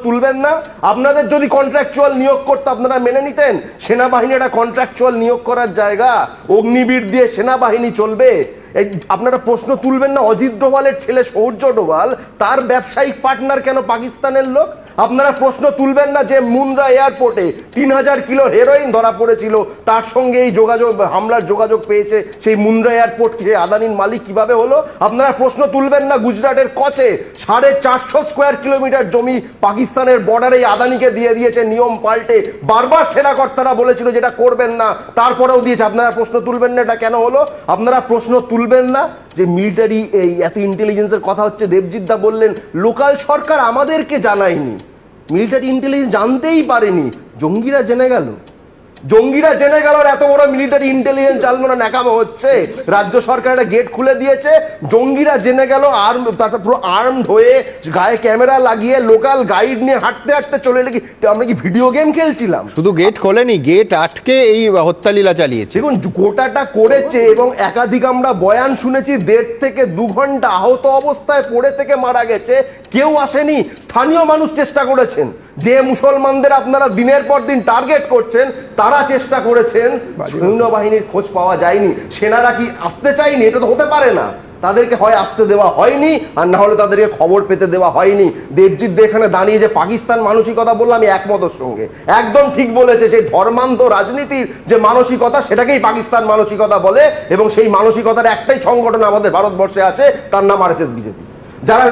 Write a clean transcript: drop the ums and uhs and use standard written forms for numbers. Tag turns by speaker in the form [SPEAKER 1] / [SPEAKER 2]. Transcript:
[SPEAKER 1] তুলবেন না। আপনাদের যদি কন্ট্রাকচুয়াল নিয়োগ করতে আপনারা মেনে নিতেন, সেনাবাহিনী একটা কন্ট্রাকচুয়াল নিয়োগ করার জায়গা, অগ্নিবীর দিয়ে সেনাবাহিনী চলবে। আপনারা প্রশ্ন তুলবেন না অজিত ডোভালের ছেলে সৌর্য ডোভাল, তার ব্যবসায়িক পার্টনার কেন পাকিস্তানের লোক? আপনারা প্রশ্ন তুলবেন না যে মুন্দ্রা এয়ারপোর্টে 3000 কিলো হেরোইন ধরা পড়েছিল, তার সঙ্গে এই যোগাযোগ হামলার যোগাযোগ পেয়েছে সেই মুন্দ্রা এয়ারপোর্ট, সে আদানির মালিক কিভাবে হলো? আপনারা প্রশ্ন তুলবেন না গুজরাটের কচে 450 স্কোয়ার কিলোমিটার জমি পাকিস্তানের বর্ডারে আদানিকে দিয়ে দিয়েছে নিয়ম পাল্টে, বারবার সেনাকর্তারা বলেছিল যেটা করবেন না, তারপরেও দিয়েছে। আপনারা প্রশ্ন তুলবেন না এটা কেন হলো? আপনারা প্রশ্ন তুলবেন না যে মিলিটারি এই এত ইন্টেলিজেন্সের কথা হচ্ছে, দেবজিৎ দা বললেন লোকাল সরকার আমাদেরকে জানায়নি, মিলিটারি ইন্টেলিজেন্স জানতেই পারেনি, জঙ্গিরা জেনে গেল। জঙ্গিরা জেনে গেল এত বড় মিলিটারি ইন্টেলিজেন্স চালানো না ন্যাকামো হচ্ছে। রাজ্য সরকার একটা গেট খুলে দিয়েছে, জঙ্গিরা জেনে গেল, পুরো আর্মড হয়ে গায়ে ক্যামেরা লাগিয়ে লোকাল গাইড নিয়ে হাঁটতে হাঁটতে চলে এলে। আমরা কি ভিডিও গেম খেলছিলাম?
[SPEAKER 2] শুধু গেট খোলেনি, গেট আটকে এই হত্যালীলা চালিয়েছে।
[SPEAKER 1] দেখুন গোটাটা করেছে এবং একাধিক আমরা বয়ান শুনেছি, 1.5 থেকে 2 ঘন্টা আহত অবস্থায় পড়ে থেকে মারা গেছে, কেউ আসেনি। স্থানীয় মানুষ চেষ্টা করেছেন, যে মুসলমানদের আপনারা দিনের পর দিন টার্গেট করছেন তারা চেষ্টা করেছেন, সৈন্যবাহিনীর খোঁজ পাওয়া যায়নি। সেনারা কি আসতে চায়নি? এটা তো হতে পারে না। তাদেরকে হয় আসতে দেওয়া হয়নি, আর না হলে তাদেরকে খবর পেতে দেওয়া হয়নি। দেবজিৎ এখানে দাঁড়িয়ে যে পাকিস্তান মানসিকতা বললাম, আমি একমতের সঙ্গে, একদম ঠিক বলেছে। সেই ধর্মান্ধ রাজনীতির যে মানসিকতা, সেটাকেই পাকিস্তান মানসিকতা বলে, এবং সেই মানসিকতার একটাই সংগঠন আমাদের ভারতবর্ষে আছে, তার নাম RSS বিজেপি। যারা